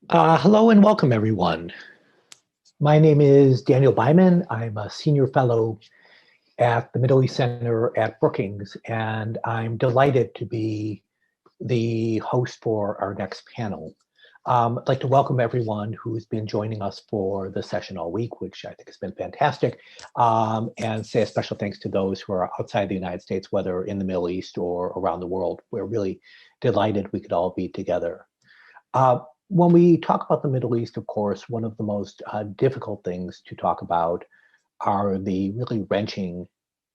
Hello and welcome, everyone. My name is Daniel Byman. I'm a senior fellow at the Middle East Center at Brookings, and I'm delighted to be the host for our next panel. I'd like to welcome everyone who's been joining us for the session all week, which I think has been fantastic, and say a special thanks to those who are outside the United States, whether in the Middle East or around the world. We're really delighted we could all be together. Uh, when we talk about the Middle East, of course, one of the most difficult things to talk about are the really wrenching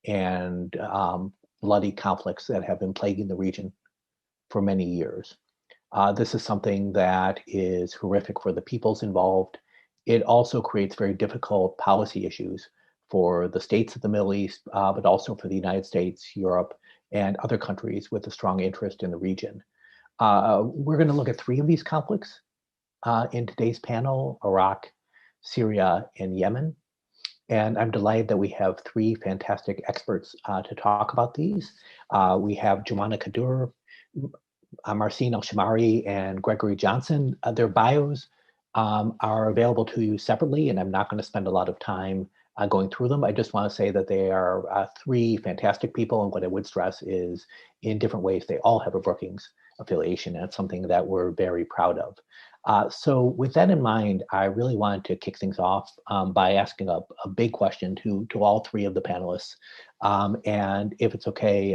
and bloody conflicts that have been plaguing the region for many years. This is something that is horrific for the peoples involved. It also creates very difficult policy issues for the states of the Middle East, but also for the United States, Europe, and other countries with a strong interest in the region. We're going to look at three of these conflicts in today's panel: Iraq, Syria, and Yemen. And I'm delighted that we have three fantastic experts to talk about these. We have Jumana Kadur, Marcin El-Shamari, and Gregory Johnson. Their bios are available to you separately, and I'm not going to spend a lot of time going through them. I just want to say that they are three fantastic people, and what I would stress is in different ways, they all have a Brookings affiliation, and it's something that we're very proud of. So with that in mind, I really wanted to kick things off by asking a big question to all three of the panelists. And if it's okay,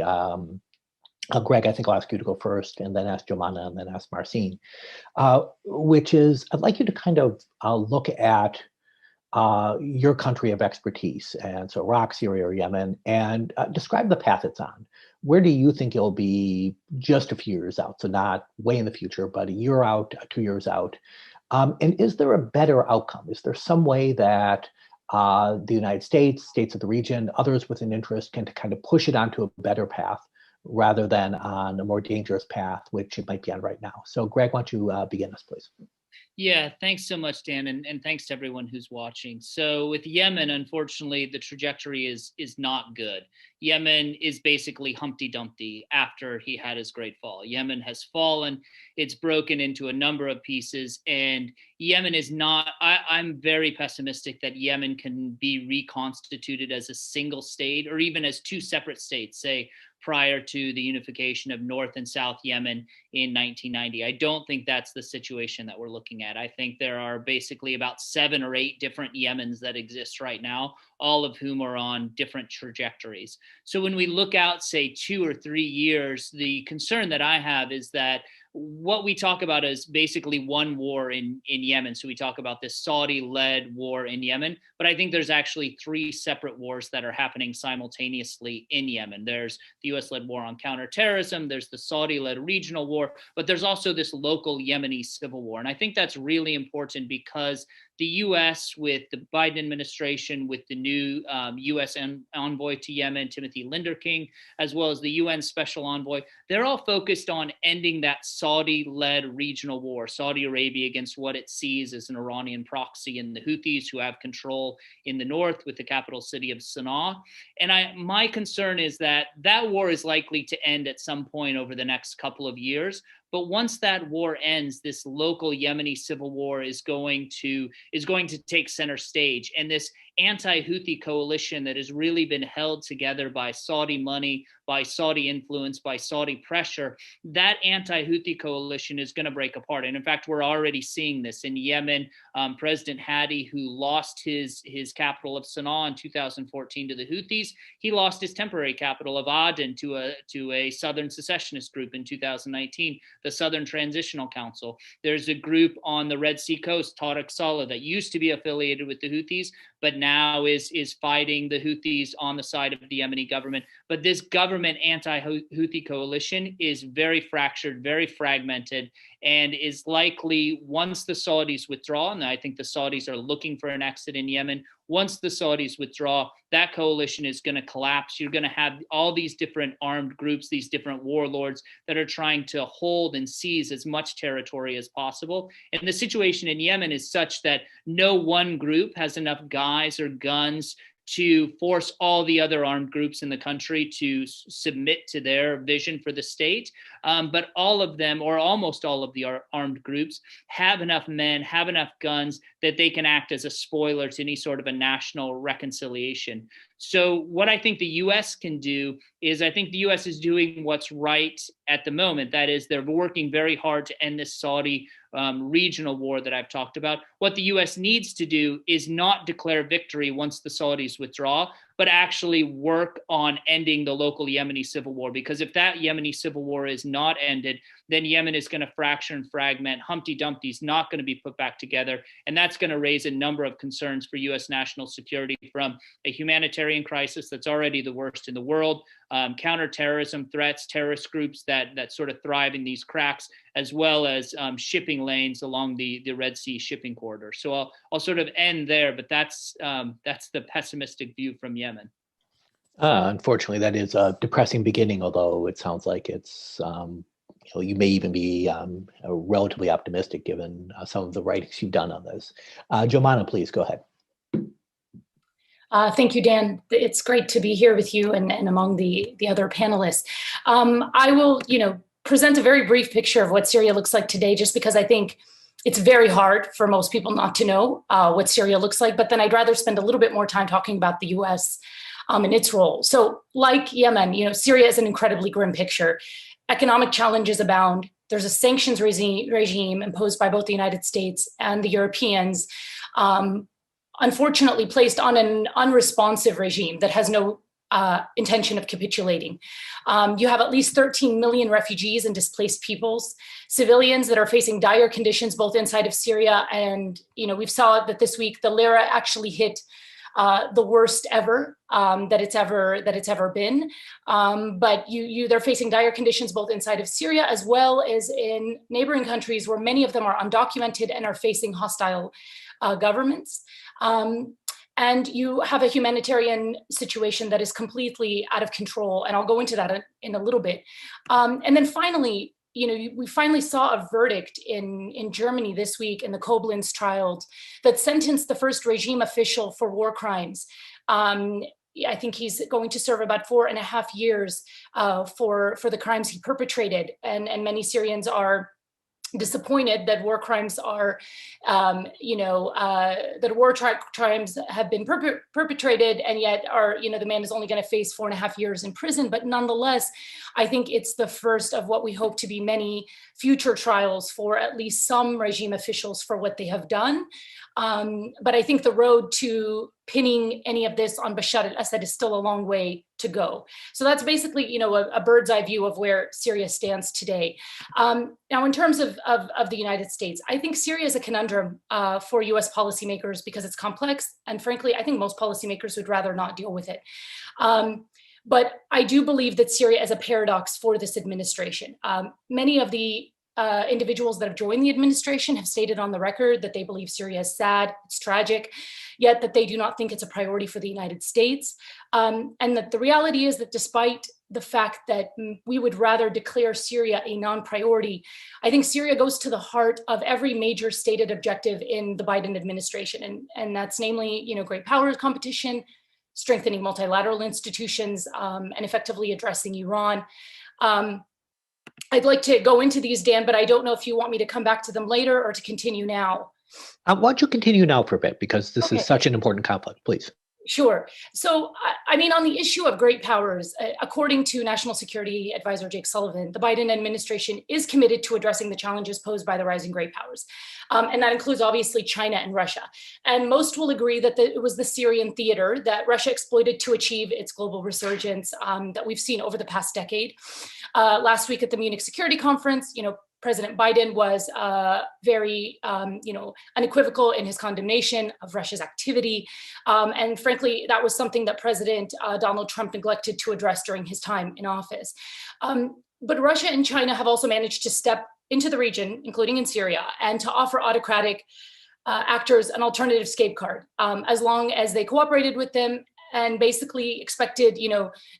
Greg, I think I'll ask you to go first, and then ask Jomana, and then ask Marcin, which is, I'd like you to kind of look at your country of expertise, and so Iraq, Syria, or Yemen, and describe the path it's on. Where do you think it'll be just a few years out? So not way in the future, but a year out, 2 years out. And is there a better outcome? Is there some way that the United States, states of the region, others with an interest can kind of push it onto a better path rather than on a more dangerous path, which it might be on right now? So Greg, why don't you begin us, please? Yeah, thanks so much, Dan, and thanks to everyone who's watching. So with Yemen, unfortunately, the trajectory is not good. Yemen is basically Humpty Dumpty after he had his great fall. Yemen has fallen, it's broken into a number of pieces, and Yemen is not, I'm very pessimistic that Yemen can be reconstituted as a single state or even as two separate states, say prior to the unification of North and South Yemen in 1990. I don't think that's the situation that we're looking at. I think there are basically about 7 or 8 different Yemens that exist right now, all of whom are on different trajectories. So when we look out, say, 2 or 3 years, the concern that I have is that what we talk about is basically one war in Yemen. So we talk about this Saudi-led war in Yemen, but I think there's actually 3 separate wars that are happening simultaneously in Yemen. There's the US-led war on counterterrorism, there's the Saudi-led regional war, but there's also this local Yemeni civil war. And I think that's really important because the US, with the Biden administration, with the new US envoy to Yemen, Timothy Linderking, as well as the UN special envoy, they're all focused on ending that Saudi-led regional war, Saudi Arabia against what it sees as an Iranian proxy and the Houthis, who have control in the north with the capital city of Sana'a. And my concern is that that war is likely to end at some point over the next couple of years. But once that war ends, this local Yemeni civil war is going to take center stage. And this anti-Houthi coalition that has really been held together by Saudi money, by Saudi influence, by Saudi pressure, that anti-Houthi coalition is going to break apart. And in fact, we're already seeing this in Yemen. President Hadi, who lost his capital of Sana'a in 2014 to the Houthis, he lost his temporary capital of Aden to a southern secessionist group in 2019, the Southern Transitional Council. There's a group on the Red Sea coast, Tariq Saleh, that used to be affiliated with the Houthis, but now is fighting the Houthis on the side of the Yemeni government. But this government anti-Houthi coalition is very fractured, very fragmented, and is likely, once the Saudis withdraw, and I think the Saudis are looking for an exit in Yemen, once the Saudis withdraw, that coalition is going to collapse. You're going to have all these different armed groups, these different warlords that are trying to hold and seize as much territory as possible. And the situation in Yemen is such that no one group has enough guys or guns to force all the other armed groups in the country to submit to their vision for the state. But all of them, or almost all of the armed groups, have enough men, have enough guns that they can act as a spoiler to any sort of a national reconciliation. So what I think the U.S. can do is, I think the U.S. is doing what's right at the moment. That is, they're working very hard to end this Saudi regional war that I've talked about. What the U.S. needs to do is not declare victory once the Saudis withdraw, but actually work on ending the local Yemeni civil war. Because if that Yemeni civil war is not ended, then Yemen is going to fracture and fragment. Humpty Dumpty is not going to be put back together. And that's going to raise a number of concerns for U.S. national security, from a humanitarian crisis that's already the worst in the world, counterterrorism threats, terrorist groups that sort of thrive in these cracks, as well as shipping lanes along the Red Sea shipping corridor. So I'll sort of end there, but that's the pessimistic view from Yemen. Unfortunately, that is a depressing beginning, although it sounds like it's, you may even be relatively optimistic given some of the writings you've done on this. Jomana, please go ahead. Thank you, Dan. It's great to be here with you and among the other panelists. I will, present a very brief picture of what Syria looks like today, just because I think it's very hard for most people not to know what Syria looks like. But then I'd rather spend a little bit more time talking about the U.S. And its role. So, like Yemen, Syria is an incredibly grim picture. Economic challenges abound. There's a sanctions regime imposed by both the United States and the Europeans, unfortunately placed on an unresponsive regime that has no intention of capitulating. You have at least 13 million refugees and displaced peoples, civilians that are facing dire conditions both inside of Syria, and we've saw that this week the lira actually hit the worst ever that it's ever been. But they're facing dire conditions both inside of Syria as well as in neighboring countries where many of them are undocumented and are facing hostile governments. And you have a humanitarian situation that is completely out of control. And I'll go into that in a little bit. And then finally, we finally saw a verdict in Germany this week in the Koblenz trial that sentenced the first regime official for war crimes. I think he's going to serve about 4.5 years for the crimes he perpetrated. And many Syrians are disappointed that war crimes are, crimes have been perpetrated, and yet the man is only going to face 4.5 years in prison. But nonetheless, I think it's the first of what we hope to be many future trials for at least some regime officials for what they have done. But I think the road to pinning any of this on Bashar al-Assad is still a long way to go. So that's basically, a bird's eye view of where Syria stands today. Now, in terms of the United States, I think Syria is a conundrum for US policymakers because it's complex. And frankly, I think most policymakers would rather not deal with it. But I do believe that Syria is a paradox for this administration. Many of the individuals that have joined the administration have stated on the record that they believe Syria is sad, it's tragic, yet that they do not think it's a priority for the United States. And that the reality is that despite the fact that we would rather declare Syria a non-priority, I think Syria goes to the heart of every major stated objective in the Biden administration. And that's namely, great powers competition, strengthening multilateral institutions, and effectively addressing Iran. I'd like to go into these, Dan, but I don't know if you want me to come back to them later or to continue now. Why don't you continue now for a bit, because this is such an important conflict, please. Sure. So, on the issue of great powers, according to National Security Advisor Jake Sullivan, the Biden administration is committed to addressing the challenges posed by the rising great powers. And that includes, obviously, China and Russia. And most will agree that it was the Syrian theater that Russia exploited to achieve its global resurgence that we've seen over the past decade. Last week at the Munich Security Conference, President Biden was very, unequivocal in his condemnation of Russia's activity. And frankly, that was something that President Donald Trump neglected to address during his time in office. But Russia and China have also managed to step into the region, including in Syria, and to offer autocratic actors an alternative scapegoat, as long as they cooperated with them and basically expected,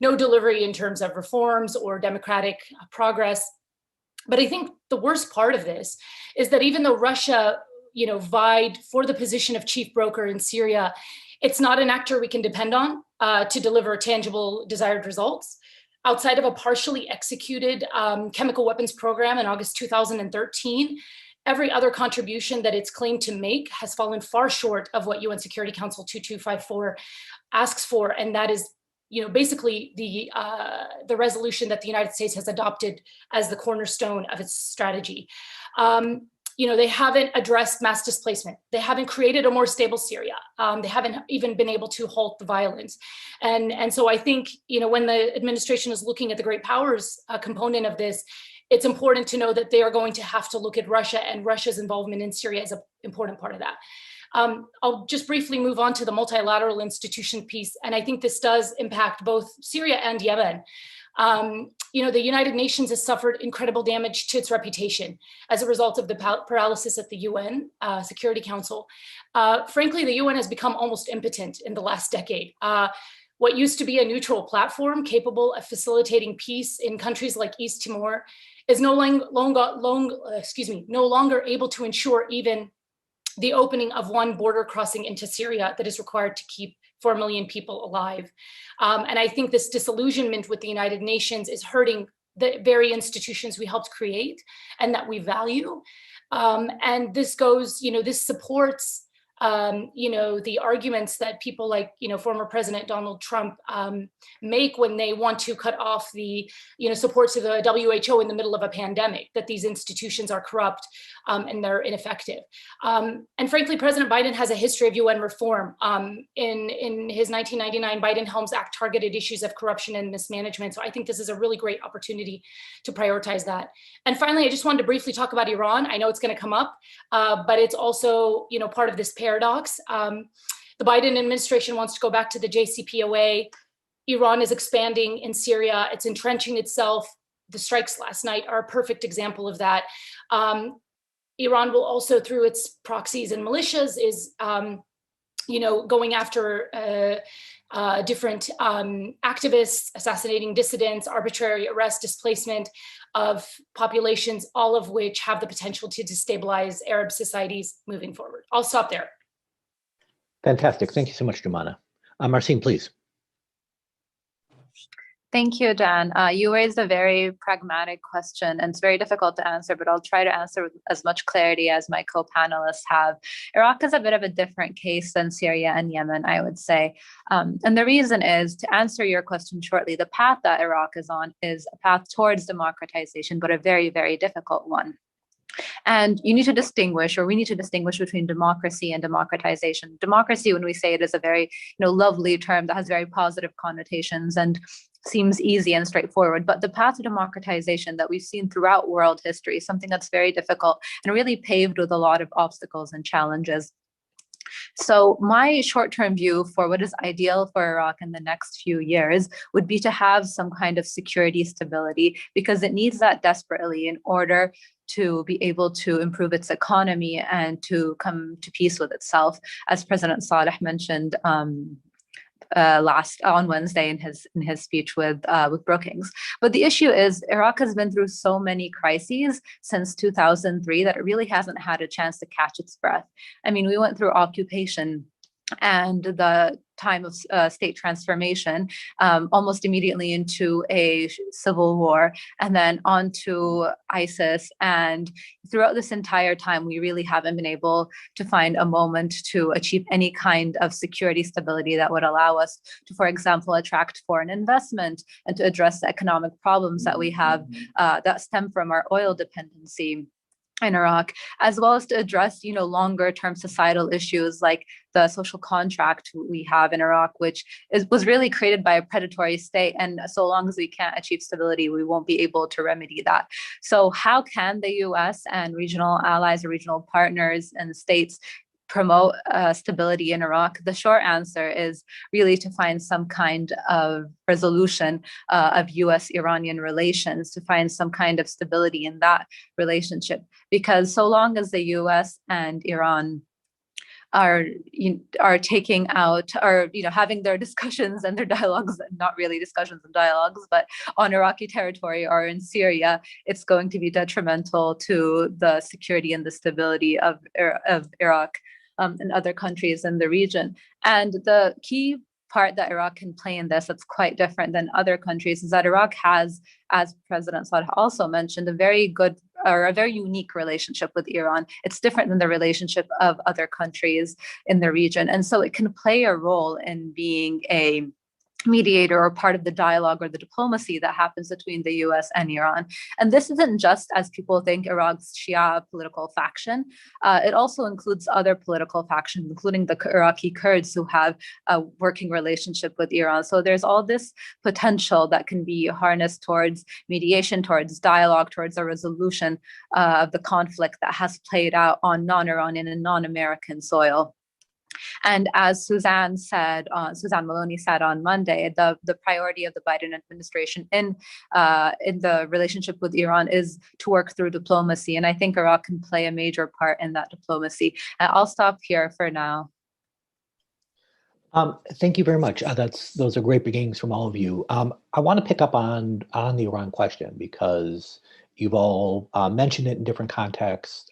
no delivery in terms of reforms or democratic progress. But I think the worst part of this is that even though Russia, vied for the position of chief broker in Syria, It's not an actor we can depend on to deliver tangible desired results. Outside of a partially executed chemical weapons program in August 2013, every other contribution that it's claimed to make has fallen far short of what UN Security Council 2254 asks for, and that is, basically the resolution that the United States has adopted as the cornerstone of its strategy. They haven't addressed mass displacement. They haven't created a more stable Syria. They haven't even been able to halt the violence. And so I think, when the administration is looking at the great powers component of this, it's important to know that they are going to have to look at Russia, and Russia's involvement in Syria is an important part of that. I'll just briefly move on to the multilateral institution piece. And I think this does impact both Syria and Yemen. The United Nations has suffered incredible damage to its reputation as a result of the paralysis at the UN Security Council. Frankly, the UN has become almost impotent in the last decade. What used to be a neutral platform capable of facilitating peace in countries like East Timor is no longer able to ensure even the opening of one border crossing into Syria that is required to keep 4 million people alive. And I think this disillusionment with the United Nations is hurting the very institutions we helped create and that we value. And this goes, this supports, the arguments that people like, former President Donald Trump make when they want to cut off the, support to the WHO in the middle of a pandemic, that these institutions are corrupt and they're ineffective. And frankly, President Biden has a history of UN reform. In his 1999 Biden-Helms Act targeted issues of corruption and mismanagement. So I think this is a really great opportunity to prioritize that. And finally, I just wanted to briefly talk about Iran. I know it's going to come up, but it's also, part of this paradox. The Biden administration wants to go back to the JCPOA. Iran is expanding in Syria. It's entrenching itself. The strikes last night are a perfect example of that. Iran will also, through its proxies and militias, is going after different activists, assassinating dissidents, arbitrary arrest, displacement of populations, all of which have the potential to destabilize Arab societies moving forward. I'll stop there. Fantastic. Thank you so much, Jumana. Marcin, please. Thank you, Dan. You raised a very pragmatic question, and it's very difficult to answer, but I'll try to answer with as much clarity as my co-panelists have. Iraq is a bit of a different case than Syria and Yemen, I would say. And the reason is, to answer your question shortly, the path that Iraq is on is a path towards democratization, but a very, very difficult one. And you need to distinguish, or we need to distinguish, between democracy and democratization. Democracy, when we say it, is a very lovely term that has very positive connotations and seems easy and straightforward. But the path to democratization that we've seen throughout world history is something that's very difficult and really paved with a lot of obstacles and challenges. So my short-term view for what is ideal for Iraq in the next few years would be to have some kind of security stability, because it needs that desperately in order to be able to improve its economy and to come to peace with itself, as President Saleh mentioned on Wednesday in his speech with Brookings. But the issue is, Iraq has been through so many crises since 2003 that it really hasn't had a chance to catch its breath. I mean, we went through occupation and the time of state transformation, almost immediately into a civil war, and then onto ISIS. And throughout this entire time, we really haven't been able to find a moment to achieve any kind of security stability that would allow us to, for example, attract foreign investment and to address the economic problems that we have that stem from our oil dependency in Iraq, as well as to address, longer-term societal issues like the social contract we have in Iraq, which was really created by a predatory state. And so long as we can't achieve stability, we won't be able to remedy that. So how can the US and regional allies or regional partners and states promote stability in Iraq? The short answer is really to find some kind of resolution of US-Iranian relations, to find some kind of stability in that relationship. Because so long as the US and Iran are taking out, or having their discussions and their dialogues, not really discussions and dialogues, but on Iraqi territory or in Syria, it's going to be detrimental to the security and the stability of Iraq. and other countries in the region. And the key part that Iraq can play in this that's quite different than other countries is that Iraq has, as President Saleh also mentioned, a very good or a very unique relationship with Iran. It's different than the relationship of other countries in the region. And so it can play a role in being a mediator or part of the dialogue or the diplomacy that happens between the US and Iran. And this isn't just, as people think, Iraq's Shia political faction. It also includes other political factions, including the Iraqi Kurds, who have a working relationship with Iran. So there's all this potential that can be harnessed towards mediation, towards dialogue, towards a resolution of the conflict that has played out on non-Iranian and non-American soil. And as Suzanne Maloney said on Monday, the priority of the Biden administration in the relationship with Iran is to work through diplomacy. And I think Iraq can play a major part in that diplomacy. I'll stop here for now. Thank you very much. Those are great beginnings from all of you. I want to pick up on the Iran question because you've all mentioned it in different contexts.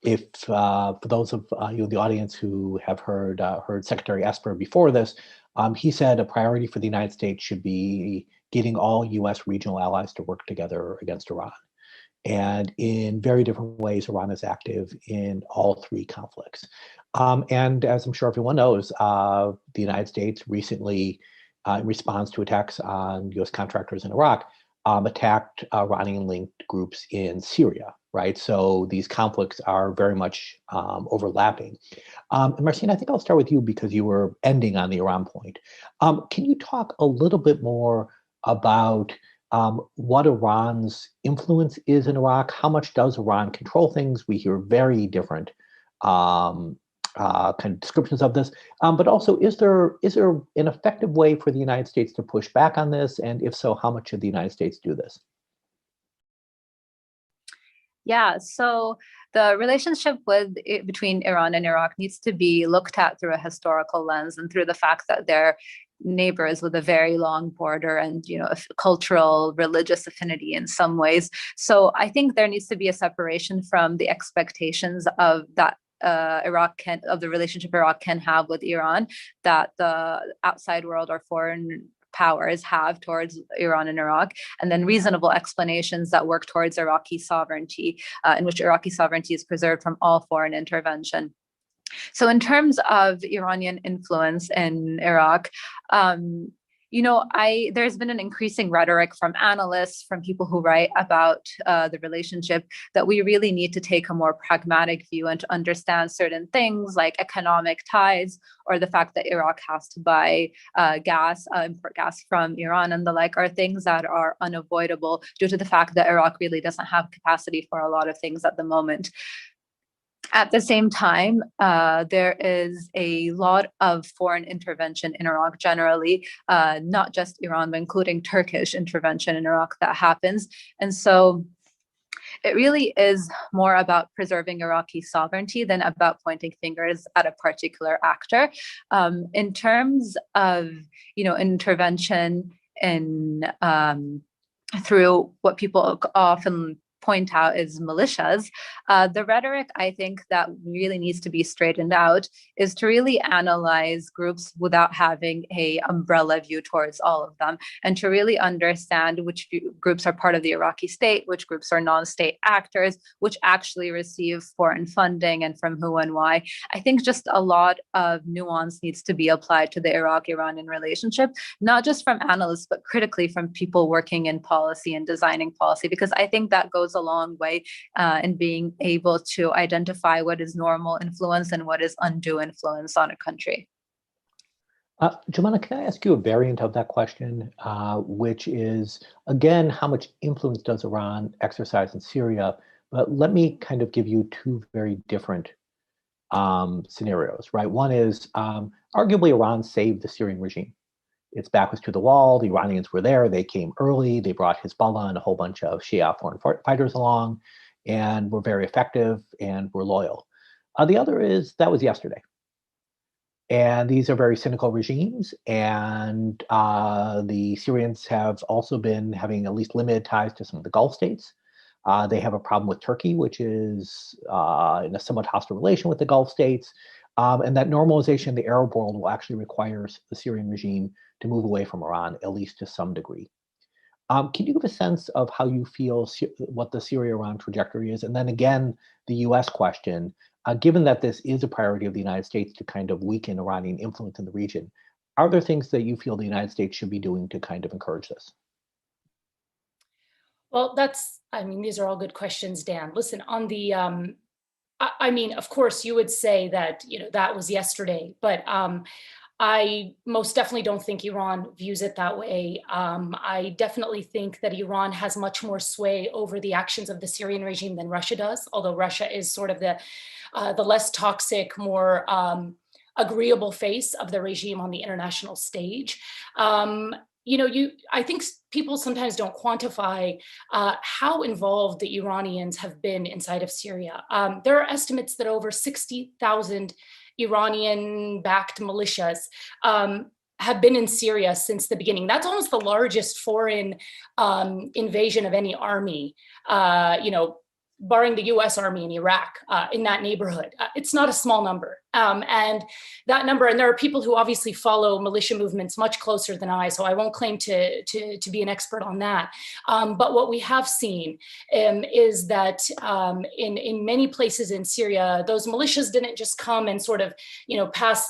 If for those of you in the audience who have heard Secretary Esper before this, he said a priority for the United States should be getting all U.S. regional allies to work together against Iran. And in very different ways, Iran is active in all three conflicts. And as I'm sure everyone knows, the United States recently, in response to attacks on U.S. contractors in Iraq, attacked Iranian-linked groups in Syria, right? So these conflicts are very much overlapping. And Marcin, I think I'll start with you because you were ending on the Iran point. Can you talk a little bit more about what Iran's influence is in Iraq? How much does Iran control things? We hear very different kind of descriptions of this, but also is there an effective way for the United States to push back on this? And if so, how much should the United States do this? Yeah, so the relationship between Iran and Iraq needs to be looked at through a historical lens and through the fact that they're neighbors with a very long border and, a cultural, religious affinity in some ways. So I think there needs to be a separation from the expectations of that of the relationship Iraq can have with Iran that the outside world or foreign powers have towards Iran and Iraq, and then reasonable explanations that work towards Iraqi sovereignty, in which Iraqi sovereignty is preserved from all foreign intervention. So in terms of Iranian influence in Iraq, there's been an increasing rhetoric from analysts, from people who write about the relationship, that we really need to take a more pragmatic view and to understand certain things like economic ties or the fact that Iraq has to buy import gas from Iran and the like, are things that are unavoidable due to the fact that Iraq really doesn't have capacity for a lot of things at the moment. At the same time, there is a lot of foreign intervention in Iraq generally, not just Iran, but including Turkish intervention in Iraq that happens. And so it really is more about preserving Iraqi sovereignty than about pointing fingers at a particular actor. In terms of, intervention in through what people often point out is militias, the rhetoric I think that really needs to be straightened out is to really analyze groups without having a umbrella view towards all of them, and to really understand which groups are part of the Iraqi state, which groups are non-state actors, which actually receive foreign funding and from who and why. I think just a lot of nuance needs to be applied to the Iraq-Iranian relationship, not just from analysts, but critically from people working in policy and designing policy, because I think that goes a long way in being able to identify what is normal influence and what is undue influence on a country. Jumana, can I ask you a variant of that question, which is, again, how much influence does Iran exercise in Syria? But let me kind of give you two very different scenarios, right? One is arguably Iran saved the Syrian regime. Its back was to the wall. The Iranians were there. They came early. They brought Hezbollah and a whole bunch of Shia foreign fighters along and were very effective and were loyal. The other is that was yesterday. And these are very cynical regimes. And the Syrians have also been having at least limited ties to some of the Gulf states. They have a problem with Turkey, which is in a somewhat hostile relation with the Gulf states. And that normalization in the Arab world will actually require the Syrian regime to move away from Iran, at least to some degree. Can you give a sense of how you feel what the Syria-Iran trajectory is? And then again, the US question, given that this is a priority of the United States to kind of weaken Iranian influence in the region, are there things that you feel the United States should be doing to kind of encourage this? Well, these are all good questions, Dan. Listen, on the, of course, you would say that, that was yesterday, but I most definitely don't think Iran views it that way. I definitely think that Iran has much more sway over the actions of the Syrian regime than Russia does, although Russia is sort of the less toxic, more agreeable face of the regime on the international stage. I think people sometimes don't quantify how involved the Iranians have been inside of Syria. There are estimates that over 60,000 Iranian-backed militias have been in Syria since the beginning. That's almost the largest foreign invasion of any army, barring the US Army in Iraq, in that neighborhood. It's not a small number. And that number, and there are people who obviously follow militia movements much closer than I, so I won't claim to be an expert on that. But what we have seen is that in many places in Syria, those militias didn't just come and sort of, pass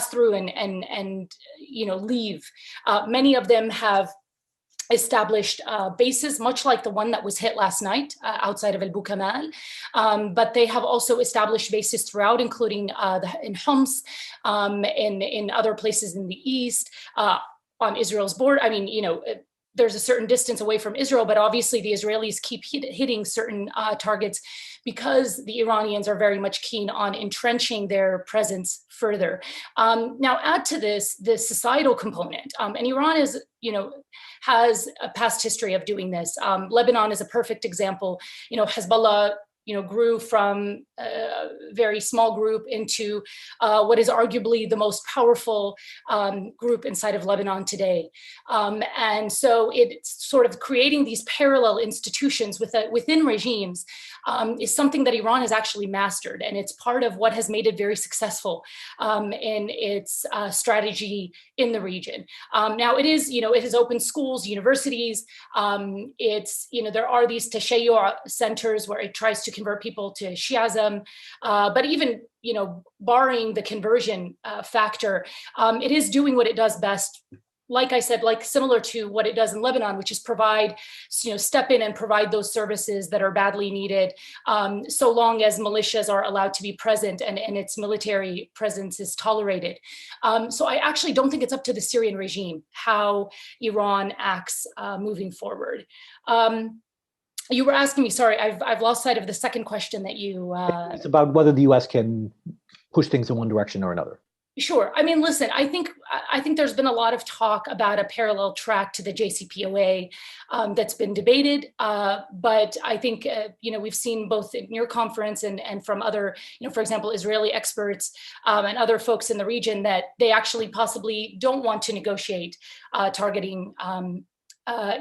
through and leave. Many of them have established bases, much like the one that was hit last night outside of Al-Bukamal. But they have also established bases throughout, including in Homs, in other places in the east, on Israel's border. There's a certain distance away from Israel, but obviously the Israelis keep hitting certain targets because the Iranians are very much keen on entrenching their presence further. Now add to this the societal component, and Iran is, has a past history of doing this. Lebanon is a perfect example. Hezbollah grew from a very small group into what is arguably the most powerful group inside of Lebanon today. And so it's sort of creating these parallel institutions within regimes is something that Iran has actually mastered. And it's part of what has made it very successful in its strategy in the region. Now it is, it has opened schools, universities. There are these Tashayyu centers where it tries to convert people to Shiism, but even barring the conversion factor, it is doing what it does best. Like I said, similar to what it does in Lebanon, which is step in and provide those services that are badly needed, so long as militias are allowed to be present and its military presence is tolerated. So I actually don't think it's up to the Syrian regime how Iran acts moving forward. You were asking me, sorry, I've lost sight of the second question that you... It's about whether the US can push things in one direction or another. Sure. Listen, I think there's been a lot of talk about a parallel track to the JCPOA that's been debated. But I think, we've seen both in your conference and from other, for example, Israeli experts and other folks in the region that they actually possibly don't want to negotiate targeting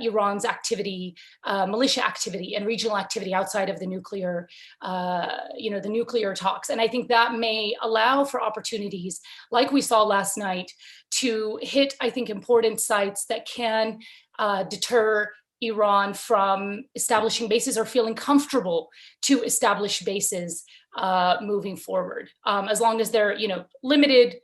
Iran's activity, militia activity, and regional activity outside of the nuclear, the nuclear talks. And I think that may allow for opportunities, like we saw last night, to hit, I think, important sites that can deter Iran from establishing bases or feeling comfortable to establish bases moving forward, as long as they're, limited,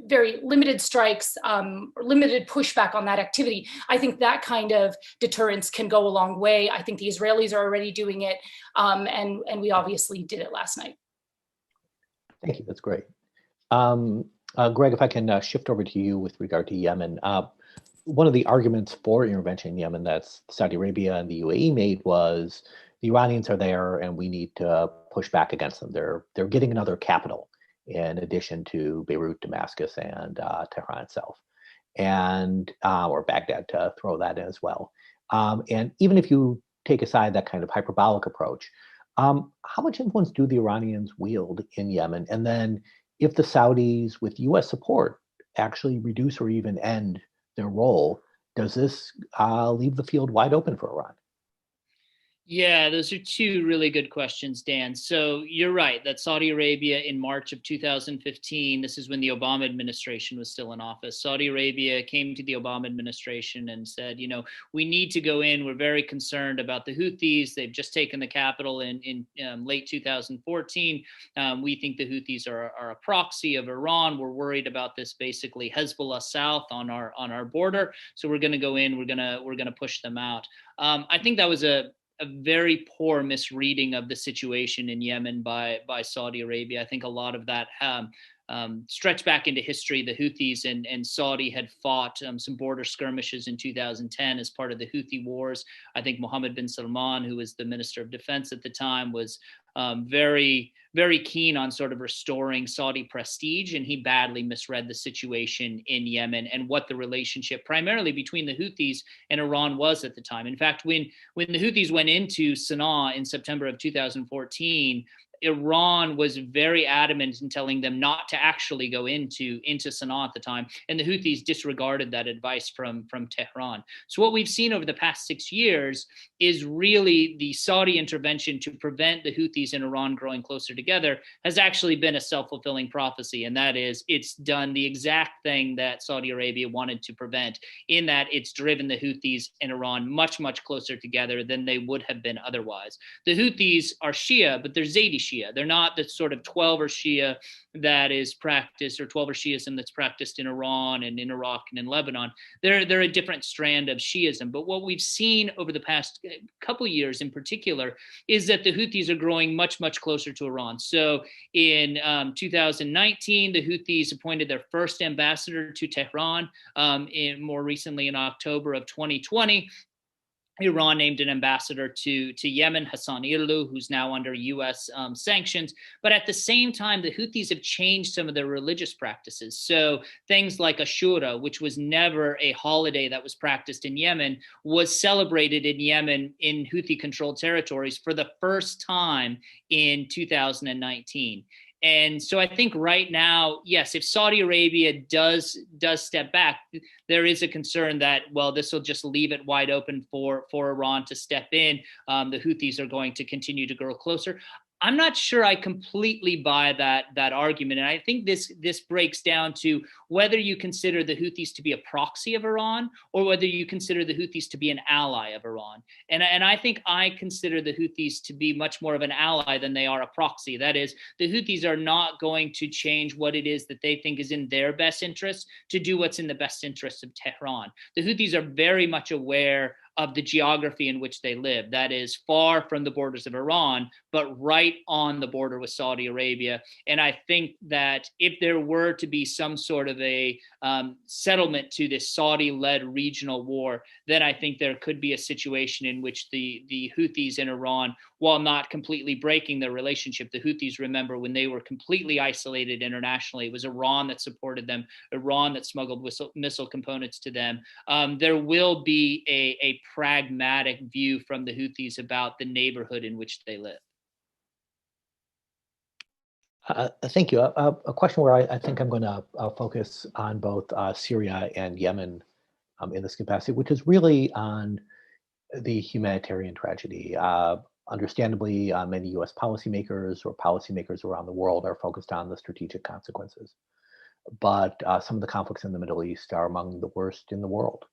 very limited strikes, or limited pushback on that activity. I think that kind of deterrence can go a long way. I think the Israelis are already doing it, and we obviously did it last night. Thank you, that's great. Greg, if I can shift over to you with regard to Yemen. One of the arguments for intervention in Yemen that Saudi Arabia and the UAE made was the Iranians are there and we need to push back against them. They're getting another capital in addition to Beirut, Damascus, and Tehran itself, and or Baghdad to throw that in as well. And even if you take aside that kind of hyperbolic approach, how much influence do the Iranians wield in Yemen? And then if the Saudis, with US support, actually reduce or even end their role, does this leave the field wide open for Iran? Yeah, those are two really good questions, Dan. So you're right that Saudi Arabia in March of 2015, this is when the Obama administration was still in office, Saudi Arabia came to the Obama administration and said, we need to go in. We're very concerned about the Houthis. They've just taken the capital in late 2014. We think the Houthis are a proxy of Iran. We're worried about this basically Hezbollah south on our border. So we're going to go in. We're going to push them out. I think that was a very poor misreading of the situation in Yemen by Saudi Arabia. I think a lot of that stretched back into history. The Houthis and Saudi had fought some border skirmishes in 2010 as part of the Houthi wars. I think Mohammed bin Salman, who was the Minister of Defense at the time, was very, very keen on sort of restoring Saudi prestige, and he badly misread the situation in Yemen and what the relationship primarily between the Houthis and Iran was at the time. In fact, when the Houthis went into Sana'a in September of 2014, Iran was very adamant in telling them not to actually go into Sana'a at the time, and the Houthis disregarded that advice from Tehran. So what we've seen over the past 6 years is really the Saudi intervention to prevent the Houthis and Iran growing closer together has actually been a self-fulfilling prophecy, and that is it's done the exact thing that Saudi Arabia wanted to prevent, in that it's driven the Houthis and Iran much, much closer together than they would have been otherwise. The Houthis are Shia, but they're Zaydi Shia. They're not the sort of 12er Shia that is practiced, or 12er Shiism that's practiced in Iran and in Iraq and in Lebanon. They're a different strand of Shiism. But what we've seen over the past couple years in particular is that the Houthis are growing much, much closer to Iran. So in 2019, the Houthis appointed their first ambassador to Tehran. More recently in October of 2020, Iran named an ambassador to Yemen, Hassan Irlu, who's now under U.S. Sanctions. But at the same time, the Houthis have changed some of their religious practices. So things like Ashura, which was never a holiday that was practiced in Yemen, was celebrated in Yemen in Houthi-controlled territories for the first time in 2019. And so I think right now, yes, if Saudi Arabia does step back, there is a concern that, well, this will just leave it wide open for Iran to step in. The Houthis are going to continue to grow closer. I'm not sure I completely buy that argument. And I think this breaks down to whether you consider the Houthis to be a proxy of Iran or whether you consider the Houthis to be an ally of Iran. And I think I consider the Houthis to be much more of an ally than they are a proxy. That is, the Houthis are not going to change what it is that they think is in their best interest to do what's in the best interest of Tehran. The Houthis are very much aware of the geography in which they live. That is far from the borders of Iran, but right on the border with Saudi Arabia. And I think that if there were to be some sort of a settlement to this Saudi-led regional war, then I think there could be a situation in which the Houthis in Iran, while not completely breaking their relationship, the Houthis, remember, when they were completely isolated internationally, it was Iran that supported them, Iran that smuggled missile components to them. There will be a pragmatic view from the Houthis about the neighborhood in which they live. Thank you. A question where I think I'm going to focus on both Syria and Yemen in this capacity, which is really on the humanitarian tragedy. Understandably, many U.S. policymakers or policymakers around the world are focused on the strategic consequences. But some of the conflicts in the Middle East are among the worst in the world,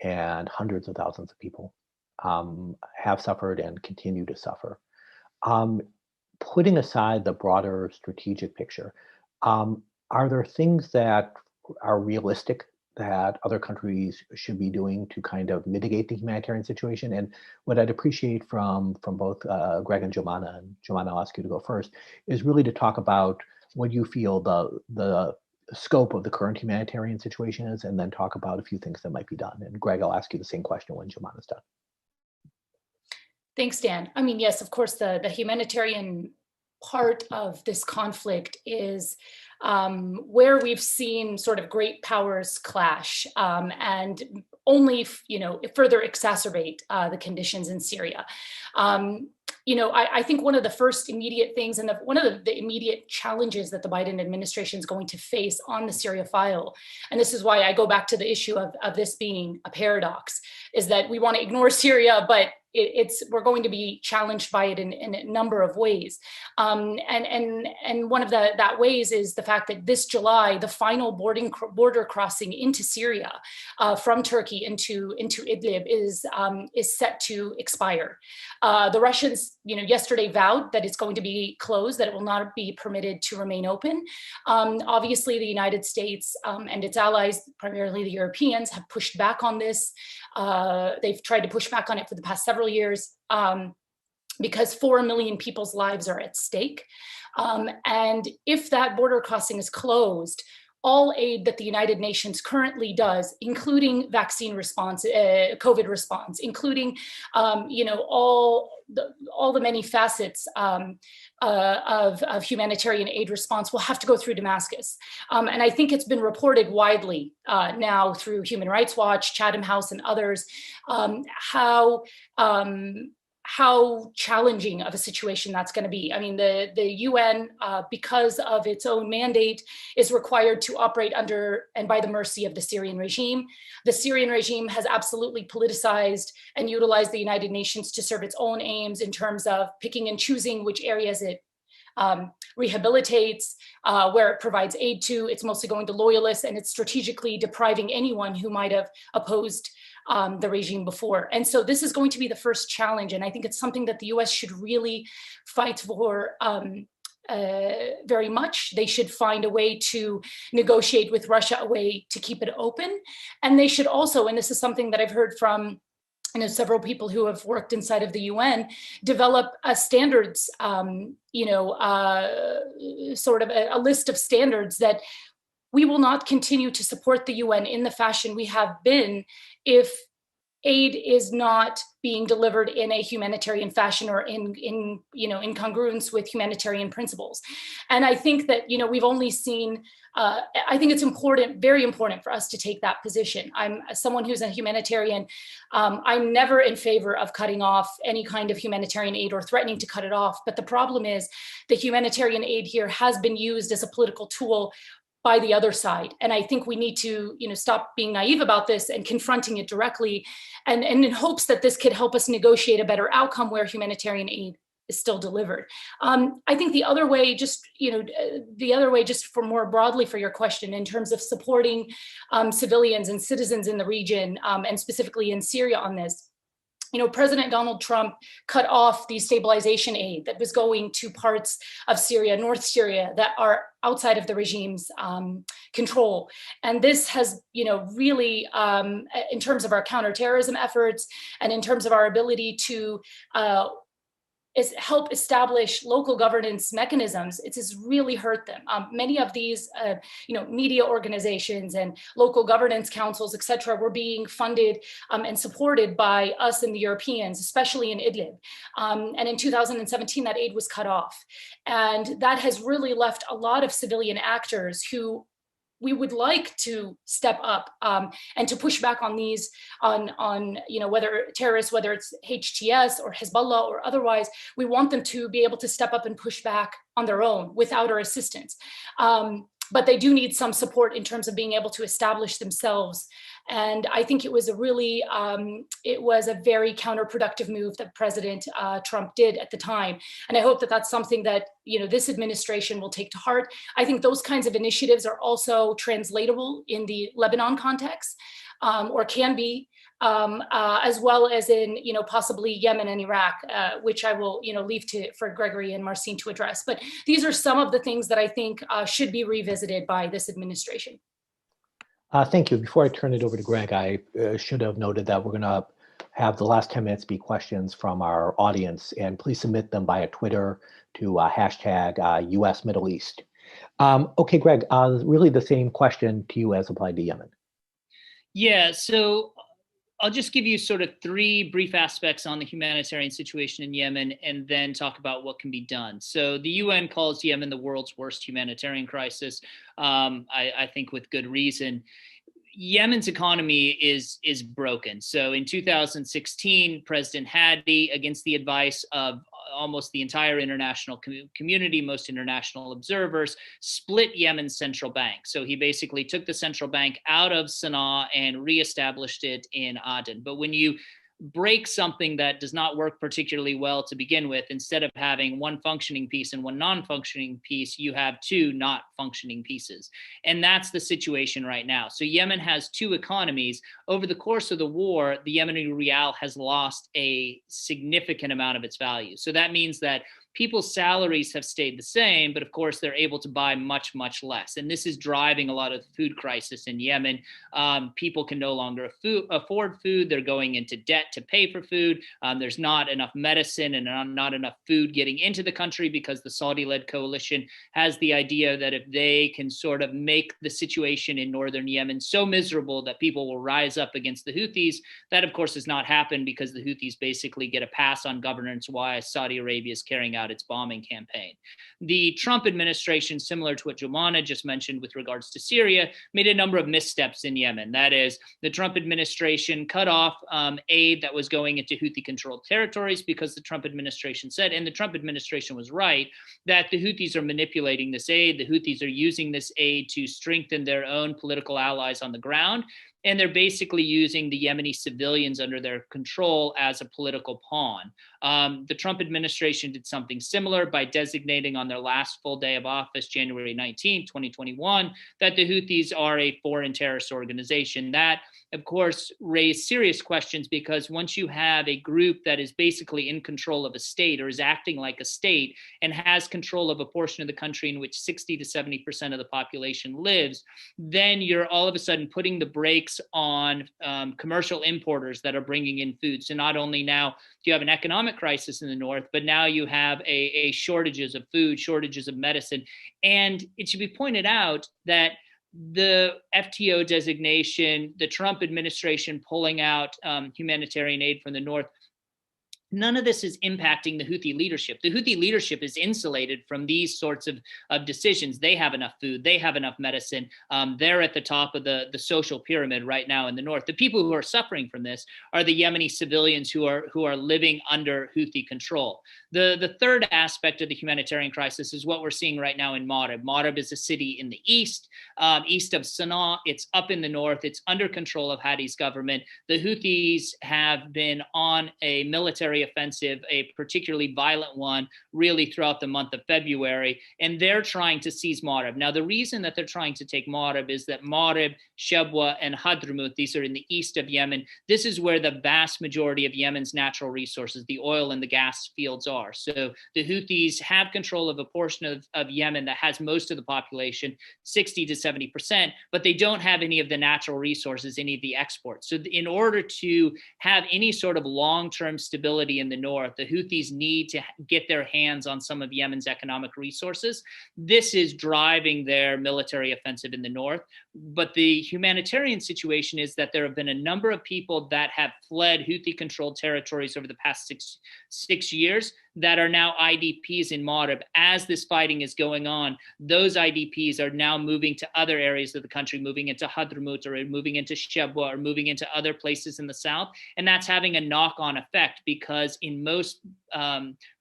and hundreds of thousands of people have suffered and continue to suffer. Putting aside the broader strategic picture, are there things that are realistic that other countries should be doing to kind of mitigate the humanitarian situation? And what I'd appreciate from both Greg and Jomana I'll ask you to go first, is really to talk about what you feel the scope of the current humanitarian situation is, and then talk about a few things that might be done. And Greg, I'll ask you the same question when Jomana's done. Thanks, Dan. I mean, yes, of course, the humanitarian part of this conflict is where we've seen sort of great powers clash and only, further exacerbate the conditions in Syria. I think one of the first immediate things and one of the immediate challenges that the Biden administration is going to face on the Syria file, and this is why I go back to the issue of this being a paradox, is that we want to ignore Syria, but we're going to be challenged by it in a number of ways. And one of that ways is the fact that this July, the final border crossing into Syria from Turkey into Idlib is set to expire. The Russians, yesterday vowed that it's going to be closed, that it will not be permitted to remain open. Obviously, the United States and its allies, primarily the Europeans, have pushed back on this. They've tried to push back on it for the past several years because 4 million people's lives are at stake. And if that border crossing is closed, all aid that the United Nations currently does, including vaccine response, COVID response, including all the many facets of humanitarian aid response, will have to go through Damascus. And I think it's been reported widely now through Human Rights Watch, Chatham House, and others, how challenging of a situation that's going to be. I mean, the UN, because of its own mandate, is required to operate under and by the mercy of the Syrian regime. The Syrian regime has absolutely politicized and utilized the United Nations to serve its own aims in terms of picking and choosing which areas it rehabilitates, where it provides aid to. It's mostly going to loyalists, and it's strategically depriving anyone who might have opposed the regime before. And so this is going to be the first challenge. And I think it's something that the US should really fight for very much. They should find a way to negotiate with Russia, a way to keep it open. And they should also, and this is something that I've heard from several people who have worked inside of the UN, develop a standards, sort of a list of standards that we will not continue to support the UN in the fashion we have been if aid is not being delivered in a humanitarian fashion or in congruence with humanitarian principles. And I think that, we've only seen, I think it's important, very important for us to take that position. I'm someone who's a humanitarian. I'm never in favor of cutting off any kind of humanitarian aid or threatening to cut it off. But the problem is the humanitarian aid here has been used as a political tool by the other side. And I think we need to, stop being naive about this and confronting it directly, and in hopes that this could help us negotiate a better outcome where humanitarian aid is still delivered. I think the other way, just for more broadly for your question, in terms of supporting civilians and citizens in the region, and specifically in Syria on this, President Donald Trump cut off the stabilization aid that was going to parts of Syria, North Syria, that are outside of the regime's control. And this has, really, in terms of our counterterrorism efforts and in terms of our ability to help establish local governance mechanisms, it has really hurt them. Many of these, media organizations and local governance councils, et cetera, were being funded and supported by us and the Europeans, especially in Idlib. And in 2017, that aid was cut off. And that has really left a lot of civilian actors who we would like to step up and to push back on these, on whether terrorists, whether it's HTS or Hezbollah or otherwise, we want them to be able to step up and push back on their own without our assistance. But they do need some support in terms of being able to establish themselves. And I think it was a very counterproductive move that President Trump did at the time. And I hope that that's something that, this administration will take to heart. I think those kinds of initiatives are also translatable in the Lebanon context, or can be, as well as in, possibly Yemen and Iraq, which I will, leave for Gregory and Marcin to address. But these are some of the things that I think should be revisited by this administration. Thank you. Before I turn it over to Greg, I should have noted that we're going to have the last 10 minutes be questions from our audience, and please submit them via Twitter to hashtag US Middle East. Okay, Greg, really the same question to you as applied to Yemen. Yeah, so I'll just give you sort of three brief aspects on the humanitarian situation in Yemen and then talk about what can be done. So the UN calls Yemen the world's worst humanitarian crisis, I think with good reason. Yemen's economy is broken. So in 2016, President Hadi, against the advice of almost the entire international community, most international observers, split Yemen's central bank. So he basically took the central bank out of Sana'a and reestablished it in Aden. But when you break something that does not work particularly well to begin with, instead of having one functioning piece and one non-functioning piece, you have two not functioning pieces. And that's the situation right now. So Yemen has two economies. Over the course of the war, the Yemeni rial has lost a significant amount of its value. So that means that people's salaries have stayed the same, but of course they're able to buy much, much less. And this is driving a lot of the food crisis in Yemen. People can no longer afford food. They're going into debt to pay for food. There's not enough medicine and not enough food getting into the country because the Saudi-led coalition has the idea that if they can sort of make the situation in northern Yemen so miserable that people will rise up against the Houthis, that of course has not happened because the Houthis basically get a pass on governance while Saudi Arabia is carrying out its bombing campaign. The Trump administration, similar to what Jomana just mentioned with regards to Syria, made a number of missteps in Yemen. That is, the Trump administration cut off aid that was going into Houthi-controlled territories because the Trump administration said, and the Trump administration was right, that the Houthis are manipulating this aid. The Houthis are using this aid to strengthen their own political allies on the ground. And they're basically using the Yemeni civilians under their control as a political pawn. The Trump administration did something similar by designating on their last full day of office, January 19, 2021, that the Houthis are a foreign terrorist organization. That, of course, raised serious questions because once you have a group that is basically in control of a state or is acting like a state and has control of a portion of the country in which 60 to 70% of the population lives, then you're all of a sudden putting the brakes on commercial importers that are bringing in food. So not only now do you have an economic crisis in the north, but now you have a shortages of food, shortages of medicine. And it should be pointed out that the FTO designation, the Trump administration pulling out humanitarian aid from the north, none of this is impacting the Houthi leadership. The Houthi leadership is insulated from these sorts of decisions. They have enough food. They have enough medicine. They're at the top of the social pyramid right now in the north. The people who are suffering from this are the Yemeni civilians who are living under Houthi control. The third aspect of the humanitarian crisis is what we're seeing right now in Marib. Marib is a city in the east of Sana'a. It's up in the north. It's under control of Hadi's government. The Houthis have been on a military offensive, a particularly violent one, really throughout the month of February, and they're trying to seize Marib. Now, the reason that they're trying to take Marib is that Marib, Shabwa, and Hadramaut, these are in the east of Yemen. This is where the vast majority of Yemen's natural resources, the oil and the gas fields are. So the Houthis have control of a portion of Yemen that has most of the population, 60 to 70%, but they don't have any of the natural resources, any of the exports. So in order to have any sort of long-term stability in the north, the Houthis need to get their hands on some of Yemen's economic resources. This is driving their military offensive in the north. But the humanitarian situation is that there have been a number of people that have fled Houthi-controlled territories over the past six years that are now IDPs in Marib. As this fighting is going on, those IDPs are now moving to other areas of the country, moving into Hadramaut or moving into Shabwa or moving into other places in the south. And that's having a knock-on effect because in most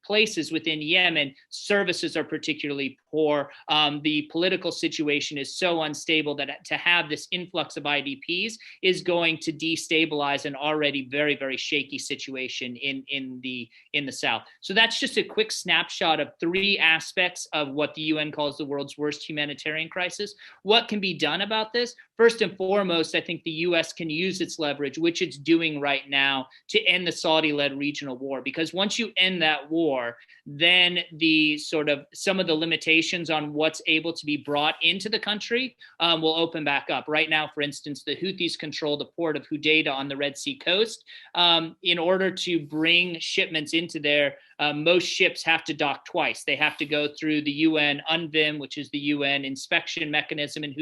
places within Yemen, services are particularly poor. The political situation is so unstable that to have this influx of IDPs is going to destabilize an already very, very shaky situation in the south. So that's just a quick snapshot of three aspects of what the UN calls the world's worst humanitarian crisis. What can be done about this? First and foremost, I think the US can use its leverage, which it's doing right now, to end the Saudi-led regional war. Because once you end that war, then the sort of some of the limitations on what's able to be brought into the country will open back up. Right now, for instance, the Houthis control the port of Hodeidah on the Red Sea coast. In order to bring shipments into there, most ships have to dock twice. They have to go through the UN UNVIM, which is the UN inspection mechanism in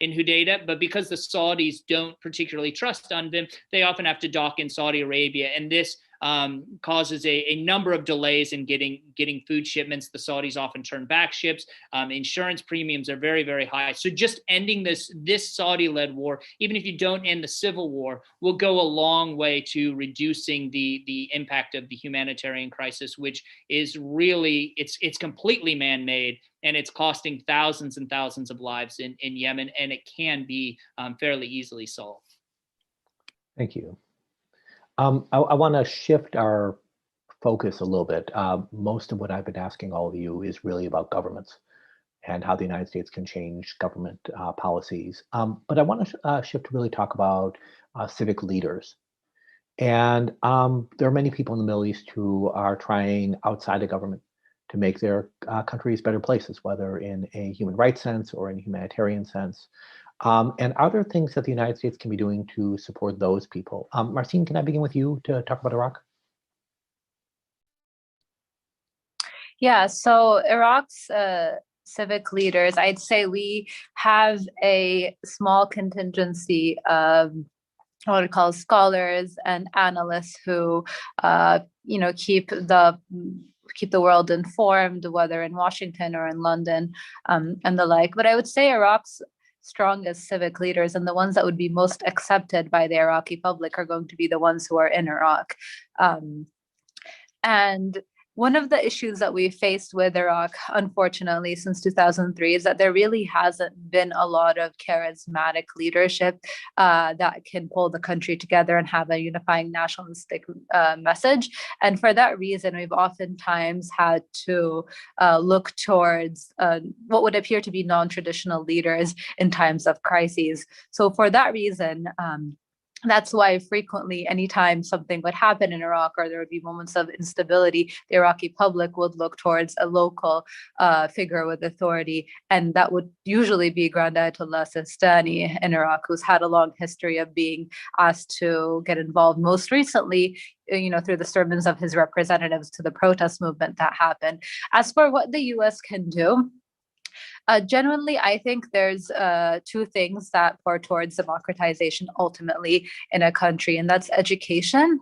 Hodeidah, but because the Saudis don't particularly trust on them, they often have to dock in Saudi Arabia, and this causes a number of delays in getting food shipments. The Saudis often turn back ships. Insurance premiums are very, very high. So just ending this Saudi-led war, even if you don't end the civil war, will go a long way to reducing the impact of the humanitarian crisis, which is really, it's completely man-made, and it's costing thousands and thousands of lives in Yemen, and it can be fairly easily solved. Thank you. I want to shift our focus a little bit. Most of what I've been asking all of you is really about governments and how the United States can change government policies. But I want to shift to really talk about civic leaders. And there are many people in the Middle East who are trying outside of government to make their countries better places, whether in a human rights sense or in a humanitarian sense. And are there things that the United States can be doing to support those people? Marcin, can I begin with you to talk about Iraq? Yeah, so Iraq's civic leaders, I'd say we have a small contingency of what we call scholars and analysts who, keep the world informed, whether in Washington or in London and the like. But I would say Iraq's strongest civic leaders and the ones that would be most accepted by the Iraqi public are going to be the ones who are in Iraq. And one of the issues that we faced with Iraq, unfortunately, since 2003 is that there really hasn't been a lot of charismatic leadership that can pull the country together and have a unifying nationalistic message. And for that reason, we've oftentimes had to look towards what would appear to be non-traditional leaders in times of crises. So for that reason, that's why frequently, anytime something would happen in Iraq or there would be moments of instability, the Iraqi public would look towards a local figure with authority. And that would usually be Grand Ayatollah Sistani in Iraq, who's had a long history of being asked to get involved, most recently, through the sermons of his representatives to the protest movement that happened. As for what the US can do, generally, I think there's two things that pour towards democratization ultimately in a country, and that's education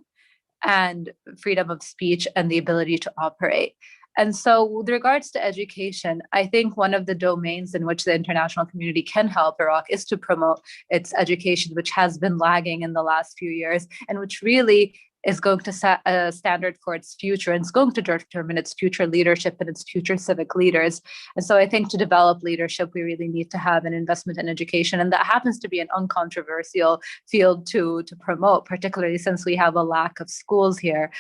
and freedom of speech and the ability to operate. And so with regards to education, I think one of the domains in which the international community can help Iraq is to promote its education, which has been lagging in the last few years, and which really is going to set a standard for its future, and it's going to determine its future leadership and its future civic leaders. And so I think to develop leadership, we really need to have an investment in education. And that happens to be an uncontroversial field to promote, particularly since we have a lack of schools here.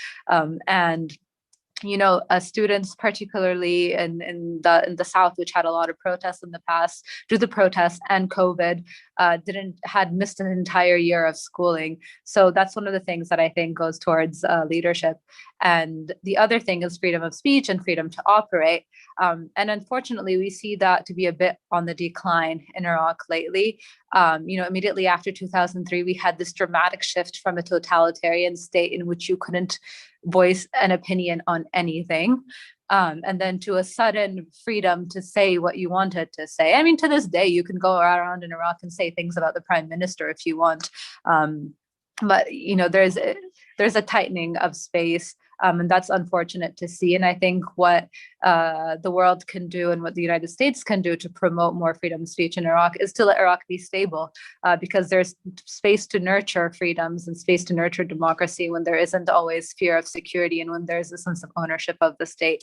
Students, particularly in the South, which had a lot of protests in the past, due to protests and COVID, had missed an entire year of schooling. So that's one of the things that I think goes towards leadership. And the other thing is freedom of speech and freedom to operate. And unfortunately, we see that to be a bit on the decline in Iraq lately. Immediately after 2003, we had this dramatic shift from a totalitarian state in which you couldn't voice an opinion on anything, and then to a sudden freedom to say what you wanted to say. I mean, to this day, you can go around in Iraq and say things about the prime minister if you want. But there's a tightening of space, and that's unfortunate to see. And I think what the world can do and what the United States can do to promote more freedom of speech in Iraq is to let Iraq be stable, because there's space to nurture freedoms and space to nurture democracy when there isn't always fear of security and when there's a sense of ownership of the state.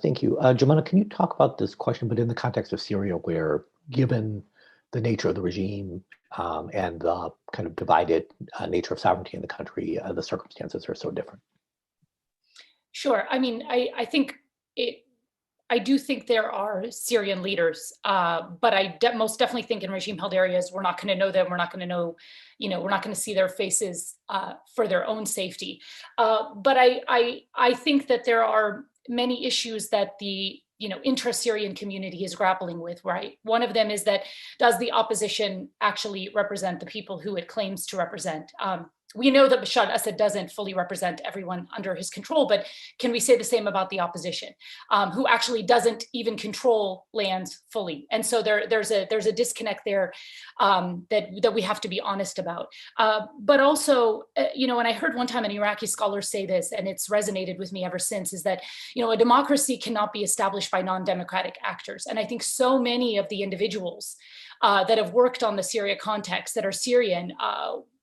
Thank you. Jemana, can you talk about this question, but in the context of Syria, where given the nature of the regime and the kind of divided nature of sovereignty in the country, the circumstances are so different? Sure. I mean, I do think there are Syrian leaders, but I most definitely think in regime-held areas, we're not going to know them. We're not going to know, we're not going to see their faces for their own safety. But I think that there are many issues that the intra-Syrian community is grappling with, right? One of them is that, does the opposition actually represent the people who it claims to represent? we know that Bashar al-Assad doesn't fully represent everyone under his control, but can we say the same about the opposition, who actually doesn't even control lands fully? And so there's a disconnect there that we have to be honest about. But also, and I heard one time an Iraqi scholar say this, and it's resonated with me ever since, is that, a democracy cannot be established by non-democratic actors. And I think so many of the individuals that have worked on the Syria context that are Syrian,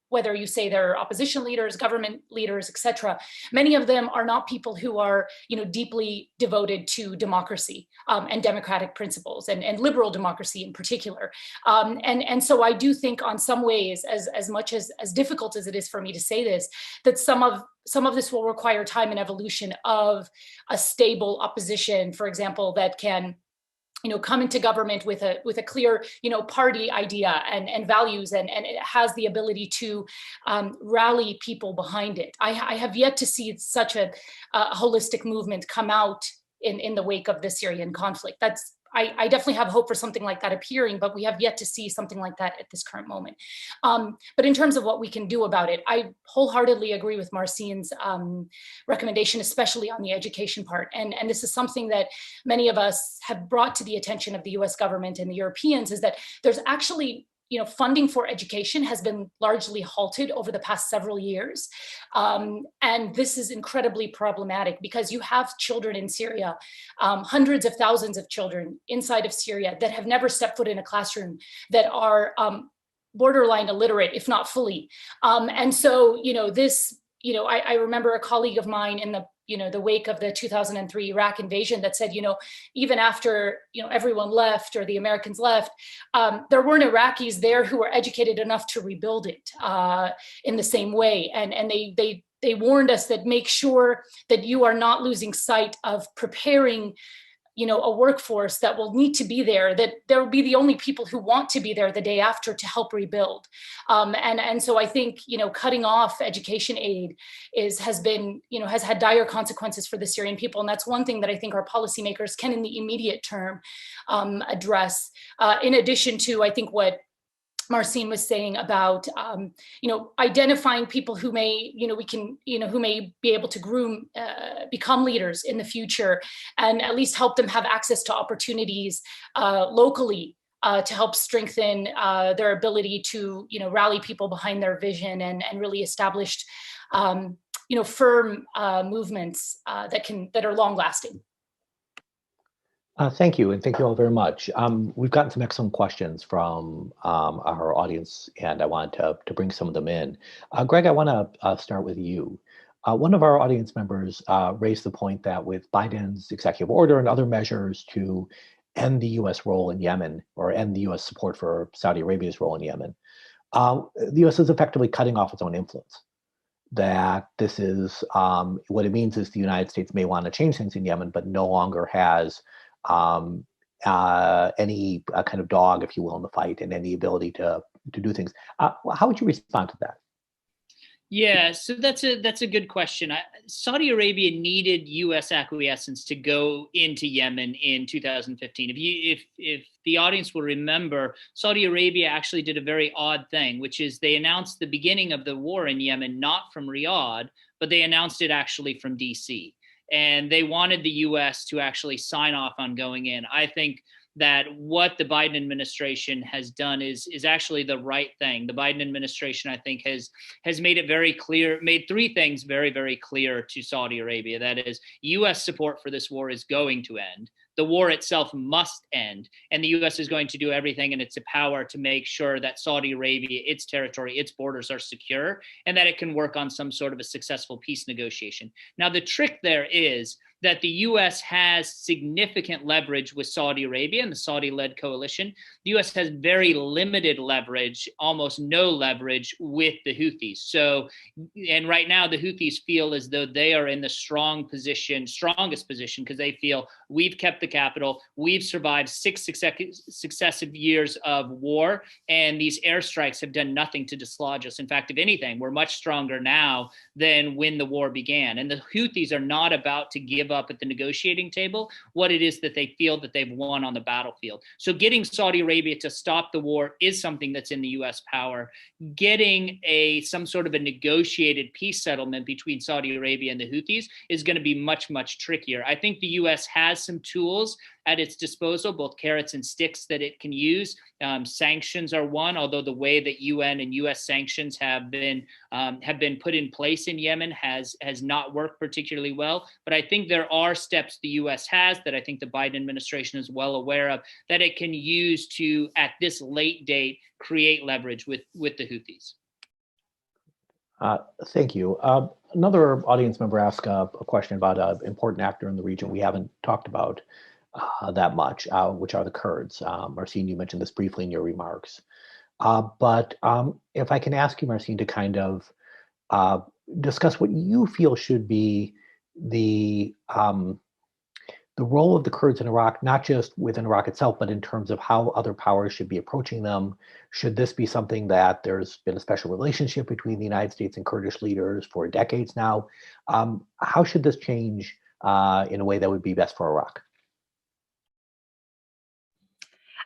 whether you say they're opposition leaders, government leaders, et cetera, many of them are not people who are, deeply devoted to democracy and democratic principles and liberal democracy in particular. And so I do think on some ways, as much as difficult as it is for me to say this, that some of this will require time and evolution of a stable opposition, for example, that can come into government with a clear, party idea and values, and it has the ability to rally people behind it. I have yet to see such a holistic movement come out in the wake of the Syrian conflict. I definitely have hope for something like that appearing, but we have yet to see something like that at this current moment. But in terms of what we can do about it, I wholeheartedly agree with Marcine's recommendation, especially on the education part. And this is something that many of us have brought to the attention of the US government and the Europeans, is that there's actually funding for education has been largely halted over the past several years. And this is incredibly problematic because you have children in Syria, hundreds of thousands of children inside of Syria that have never stepped foot in a classroom, that are borderline illiterate, if not fully. And so, I remember a colleague of mine in the wake of the 2003 Iraq invasion that said, even after, everyone left or the Americans left, there weren't Iraqis there who were educated enough to rebuild it in the same way. And they warned us that make sure that you are not losing sight of preparing a workforce that will need to be there, that there will be the only people who want to be there the day after to help rebuild. And so I think, cutting off education aid has had dire consequences for the Syrian people. And that's one thing that I think our policymakers can in the immediate term address. In addition to, I think, what Marcine was saying about, identifying people who may, who may be able to groom, become leaders in the future, and at least help them have access to opportunities locally to help strengthen their ability to, rally people behind their vision and really established, firm movements that are long lasting. Thank you, and thank you all very much. We've gotten some excellent questions from our audience, and I wanted to bring some of them in. Greg, I want to start with you. One of our audience members raised the point that with Biden's executive order and other measures to end the U.S. role in Yemen, or end the U.S. support for Saudi Arabia's role in Yemen, the U.S. is effectively cutting off its own influence. That this is what it means is the United States may want to change things in Yemen, but no longer has any kind of dog, if you will, in the fight, and any ability to do things. How would you respond to that? Yeah, so that's a good question. Saudi Arabia needed U.S. acquiescence to go into Yemen in 2015. If the audience will remember, Saudi Arabia actually did a very odd thing, which is they announced the beginning of the war in Yemen not from Riyadh, but they announced it actually from D.C. And they wanted the U.S. to actually sign off on going in. I think that what the Biden administration has done is actually the right thing. The Biden administration, I think, has made it very clear, made three things very, very clear to Saudi Arabia. That is, U.S. support for this war is going to end. The war itself must end, and the U.S. is going to do everything in its power to make sure that Saudi Arabia, its territory, its borders are secure, and that it can work on some sort of a successful peace negotiation. Now, the trick there is that the U.S. has significant leverage with Saudi Arabia and the Saudi-led coalition. The U.S. has very limited leverage, almost no leverage with the Houthis. So, and right now the Houthis feel as though they are in the strongest position, because they feel we've kept the capital, we've survived 6 successive years of war, and these airstrikes have done nothing to dislodge us. In fact, if anything, we're much stronger now than when the war began. And the Houthis are not about to give up at the negotiating table what it is that they feel that they've won on the battlefield. So getting Saudi Arabia to stop the war is something that's in the U.S. power. Getting some sort of a negotiated peace settlement between Saudi Arabia and the Houthis is going to be much, much trickier. I think the U.S. has some tools at its disposal, both carrots and sticks that it can use. Sanctions are one, although the way that UN and U.S. sanctions have been put in place in Yemen has not worked particularly well. But I think there are steps the U.S. has that I think the Biden administration is well aware of that it can use to, at this late date, create leverage with the Houthis. Thank you. Another audience member asked a question about an important actor in the region we haven't talked about that much, which are the Kurds. Marcin, you mentioned this briefly in your remarks. But if I can ask you, Marcin, to kind of discuss what you feel should be the role of the Kurds in Iraq, not just within Iraq itself, but in terms of how other powers should be approaching them. Should this be something that there's been a special relationship between the United States and Kurdish leaders for decades now? How should this change in a way that would be best for Iraq?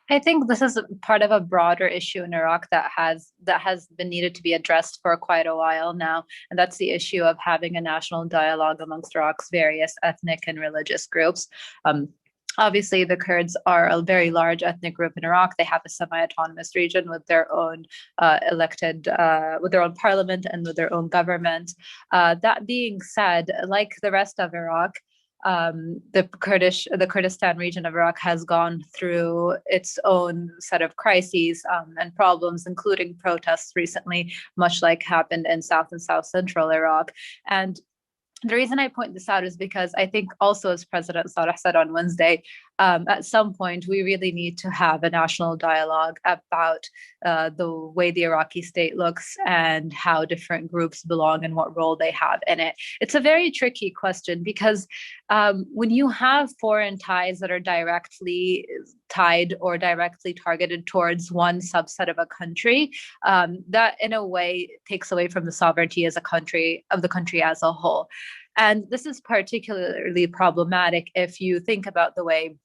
I think this is part of a broader issue in Iraq that has been needed to be addressed for quite a while now, and that's the issue of having a national dialogue amongst Iraq's various ethnic and religious groups. Obviously, the Kurds are a very large ethnic group in Iraq. They have a semi-autonomous region with their own with their own parliament and with their own government. That being said, like the rest of Iraq, the Kurdistan region of Iraq has gone through its own set of crises and problems, including protests recently, much like happened in South and South Central Iraq. And the reason I point this out is because I think also, as President Saleh said on Wednesday, at some point we really need to have a national dialogue about the way the Iraqi state looks and how different groups belong and what role they have in it. It's a very tricky question because when you have foreign ties that are directly tied or directly targeted towards one subset of a country, that in a way takes away from the sovereignty as a country of the country as a whole. And this is particularly problematic if you think about the way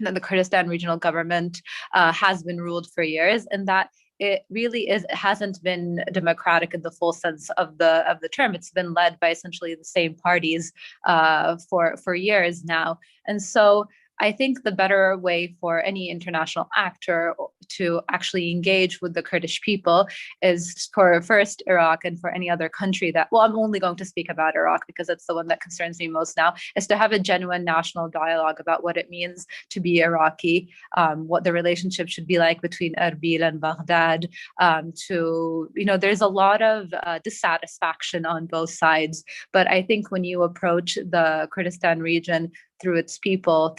that the Kurdistan regional government has been ruled for years, and that it really hasn't been democratic in the full sense of the term. It's been led by essentially the same parties for years now. And so I think the better way for any international actor to actually engage with the Kurdish people is for first Iraq and for any other country that, well, I'm only going to speak about Iraq because it's the one that concerns me most now, is to have a genuine national dialogue about what it means to be Iraqi, what the relationship should be like between Erbil and Baghdad. There's a lot of dissatisfaction on both sides. But I think when you approach the Kurdistan region through its people,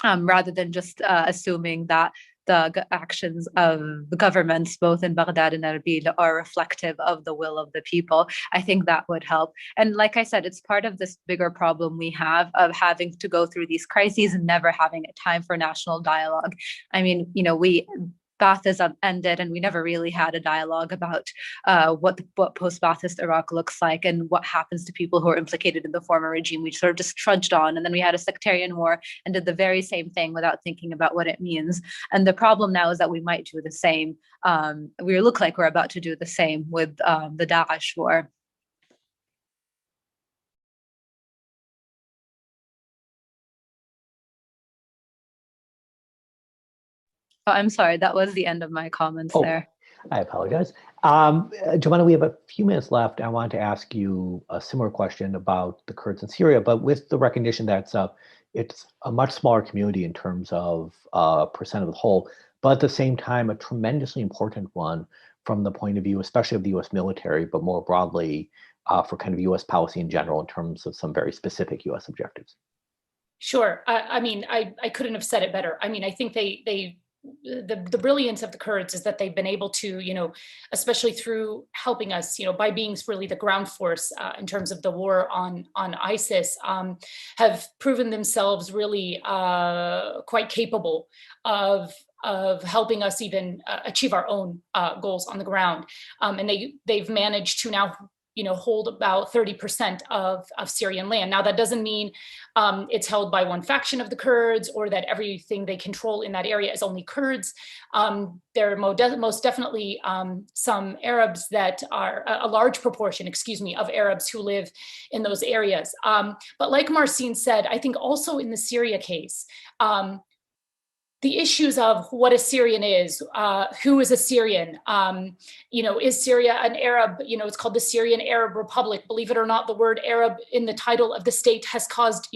rather than just assuming that the actions of the governments, both in Baghdad and Erbil, are reflective of the will of the people, I think that would help. And like I said, it's part of this bigger problem we have of having to go through these crises and never having a time for national dialogue. I mean, Baathism ended, and we never really had a dialogue about what post-Baathist Iraq looks like and what happens to people who are implicated in the former regime. We sort of just trudged on, and then we had a sectarian war and did the very same thing without thinking about what it means. And the problem now is that we might do the same. We look like we're about to do the same with the Daesh war. Oh, I'm sorry, that was the end of my comments there. I apologize. Joanna, we have a few minutes left. I wanted to ask you a similar question about the Kurds in Syria, but with the recognition that it's a much smaller community in terms of percent of the whole, but at the same time, a tremendously important one from the point of view, especially of the U.S. military, but more broadly for kind of U.S. policy in general in terms of some very specific U.S. objectives. Sure. I couldn't have said it better. I mean, I think the brilliance of the Kurds is that they've been able to, especially through helping us, by being really the ground force in terms of the war on ISIS, have proven themselves really quite capable of helping us even achieve our own goals on the ground. And they've managed to now, hold about 30% of Syrian land. Now, that doesn't mean it's held by one faction of the Kurds, or that everything they control in that area is only Kurds. There are most definitely some Arabs that are a large proportion, of Arabs who live in those areas. But like Marcin said, I think also in the Syria case, the issues of what a Syrian is, who is a Syrian, is Syria an Arab, it's called the Syrian Arab Republic. Believe it or not, the word Arab in the title of the state has caused,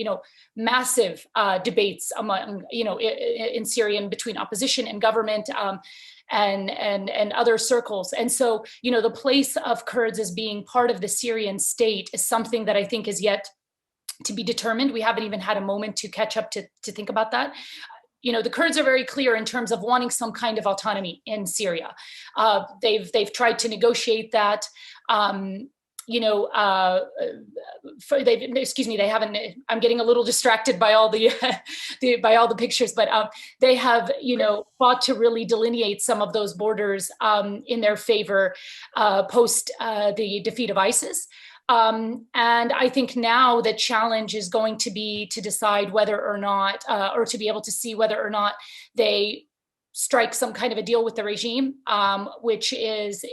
massive debates among, in Syrian between opposition and government and other circles. And so, the place of Kurds as being part of the Syrian state is something that I think is yet to be determined. We haven't even had a moment to catch up to think about that. The Kurds are very clear in terms of wanting some kind of autonomy in Syria. They've tried to negotiate that. They haven't. I'm getting a little distracted by all the by all the pictures, but they have fought to really delineate some of those borders in their favor post the defeat of ISIS. And I think now the challenge is going to be to decide whether or not, or to be able to see whether or not they strike some kind of a deal with the regime, which is,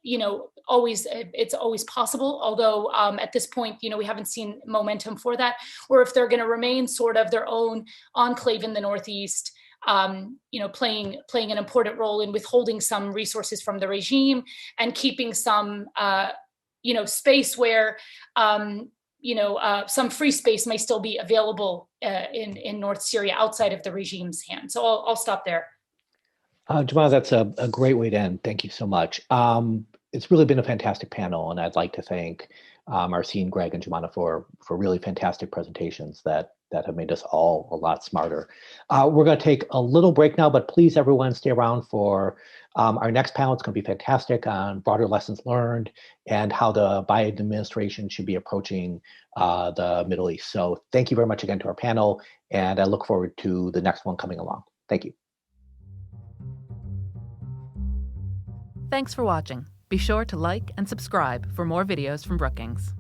it's always possible. Although at this point, we haven't seen momentum for that, or if they're going to remain sort of their own enclave in the Northeast, playing an important role in withholding some resources from the regime and keeping some space where, some free space may still be available in North Syria outside of the regime's hands. So I'll stop there. Jamal, that's a great way to end. Thank you so much. It's really been a fantastic panel, and I'd like to thank Marcin, Greg, and Jumana for really fantastic presentations that have made us all a lot smarter. We're going to take a little break now, but please, everyone, stay around for our next panel. It's going to be fantastic on broader lessons learned and how the Biden administration should be approaching the Middle East. So thank you very much again to our panel, and I look forward to the next one coming along. Thank you. Thanks for watching. Be sure to like and subscribe for more videos from Brookings.